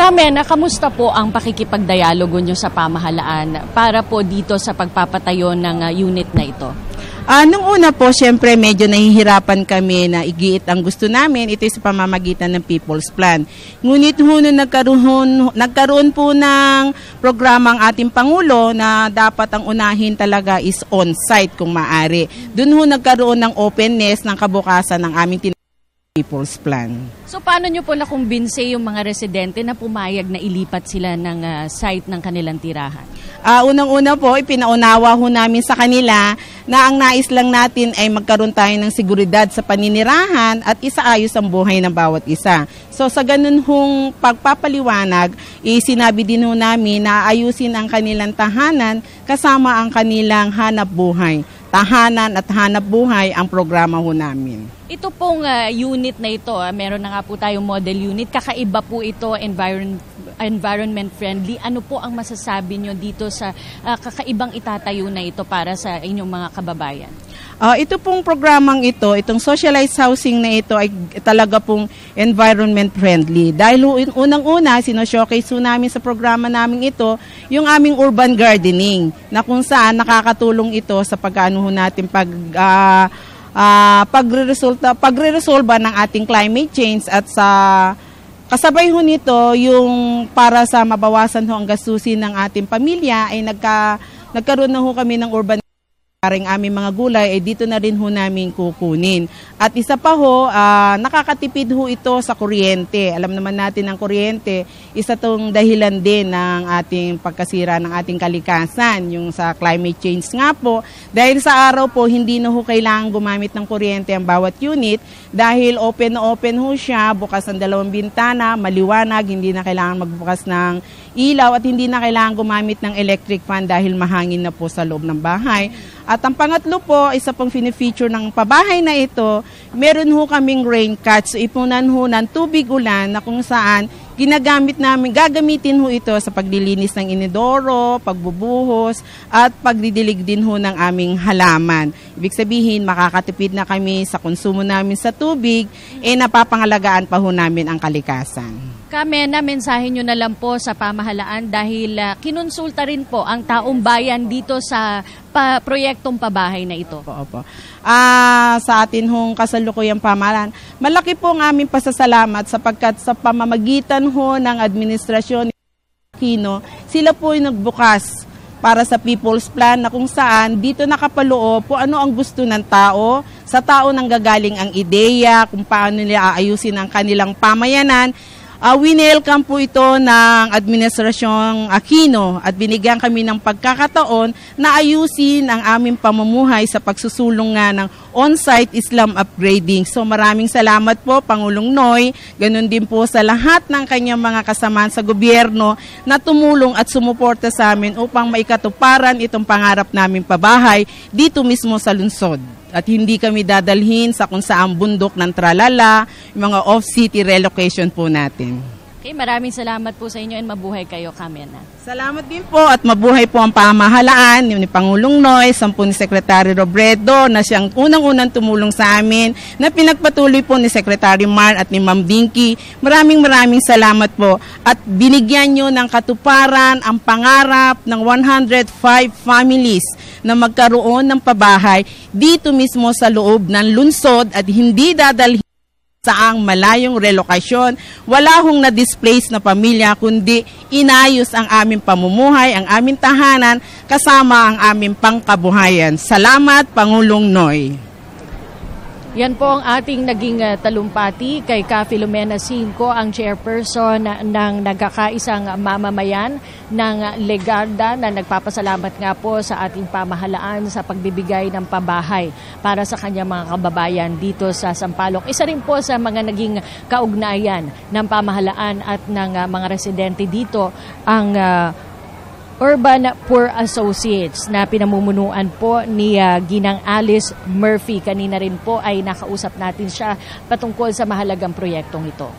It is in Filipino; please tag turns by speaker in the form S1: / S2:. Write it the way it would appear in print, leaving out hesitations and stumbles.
S1: Carmen, kamusta po ang pakikipagdialogo nyo sa pamahalaan para po dito sa pagpapatayo ng unit na ito?
S2: Nung una po, syempre medyo nahihirapan kami na igiit ang gusto namin. Ito sa pamamagitan ng People's Plan. Ngunit nagkaroon po ng programa ang ating Pangulo na dapat ang unahin talaga is on-site kung maaari. Doon nagkaroon ng openness ng kabukasan ng aming People's Plan.
S1: So paano nyo po nakumbinse yung mga residente na pumayag na ilipat sila ng site ng kanilang tirahan?
S2: Unang-una po, ipinaunawa ho namin sa kanila na ang nais lang natin ay magkaroon tayo ng seguridad sa paninirahan at isaayos ang buhay ng bawat isa. So sa ganun hong pagpapaliwanag, sinabi din ho namin na ayusin ang kanilang tahanan kasama ang kanilang hanap buhay. Tahanan at hanap buhay ang programa ho namin.
S1: Ito pong unit na ito, meron na nga po tayong model unit. Kakaiba po ito, environment friendly. Ano po ang masasabi nyo dito sa kakaibang itatayo na ito para sa inyong mga kababayan?
S2: Ito pong programang ito, itong socialized housing na ito ay talaga pong environment friendly. Dahil unang-una, sino-showcase namin sa programa namin ito, yung aming urban gardening, na kung saan nakakatulong ito sa pag-ano natin pagre-resolba ng ating climate change at sa kasabay ho nito yung para sa mabawasan ho ang gastusin ng ating pamilya ay nagkaroon na ho kami ng urban paring aming mga gulay, dito na rin ho namin kukunin. At isa pa ho, nakakatipid ho ito sa kuryente. Alam naman natin ang kuryente, isa tong dahilan din ng ating pagkasira ng ating kalikasan, yung sa climate change nga po. Dahil sa araw po, hindi na ho kailangan gumamit ng kuryente ang bawat unit dahil open na open ho siya, bukas ang dalawang bintana, maliwanag, hindi na kailangan magbukas ng ilaw at hindi na kailangan gumamit ng electric fan dahil mahangin na po sa loob ng bahay. At ang pangatlo po, isa pang fini-feature ng pabahay na ito, meron ho kaming rain catch. So ipunan ho ng tubig ulan na kung saan gagamitin ho ito sa paglilinis ng inidoro, pagbubuhos, at pagdidilig din ho ng aming halaman. Ibig sabihin, makakatipid na kami sa konsumo namin sa tubig, napapangalagaan pa ho namin ang kalikasan.
S1: Carmen, mensahe nyo na lang po sa pamahalaan dahil kinonsulta rin po ang taong bayan dito sa proyektong pabahay na ito.
S2: Opo. Sa atin hong kasalukuyang pamahalaan, malaki po ang aming pasasalamat sapagkat sa pamamagitan ho ng administrasyon ni Aquino, sila po yung nagbukas para sa People's Plan na kung saan dito nakapaloob po ano ang gusto ng tao, sa tao nang gagaling ang ideya, kung paano nila aayusin ang kanilang pamayanan. Winelcome po ito ng Administrasyong Aquino at binigyan kami ng pagkakataon na ayusin ang aming pamumuhay sa pagsusulong nga ng on-site Islam upgrading. So maraming salamat po Pangulong Noy, ganun din po sa lahat ng kanyang mga kasamaan sa gobyerno na tumulong at sumuporta sa amin upang maikatuparan itong pangarap naming pabahay dito mismo sa lungsod. At hindi kami dadalhin sa kung saan bundok ng tralala, yung mga off-city relocation po natin.
S1: Okay, maraming salamat po sa inyo and mabuhay kayo, Carmen.
S2: Salamat din po at mabuhay po ang pamahalaan ni Pangulong Noy, sampu ni Secretary Robredo na siyang unang-unang tumulong sa amin na pinagpatuloy po ni Secretary Mar at ni Ma'am Dinky. Maraming salamat po at binigyan nyo ng katuparan ang pangarap ng 105 families na magkaroon ng pabahay dito mismo sa loob ng lungsod at hindi dadalhin saang malayong relokasyon. Wala hong na-displace na pamilya kundi inayos ang aming pamumuhay, ang aming tahanan kasama ang aming pangkabuhayan. Salamat Pangulong Noy.
S1: Yan po ang ating naging talumpati kay Ka Filomena Cinco, ang chairperson ng nagkakaisang mamamayan ng Legarda na nagpapasalamat nga po sa ating pamahalaan sa pagbibigay ng pabahay para sa kanyang mga kababayan dito sa Sampaloc. Isa rin po sa mga naging kaugnayan ng pamahalaan at ng mga residente dito ang Urban Poor Associates na pinamumunuan po ni Ginang Alice Murphy. Kanina rin po ay nakausap natin siya patungkol sa mahalagang proyektong ito.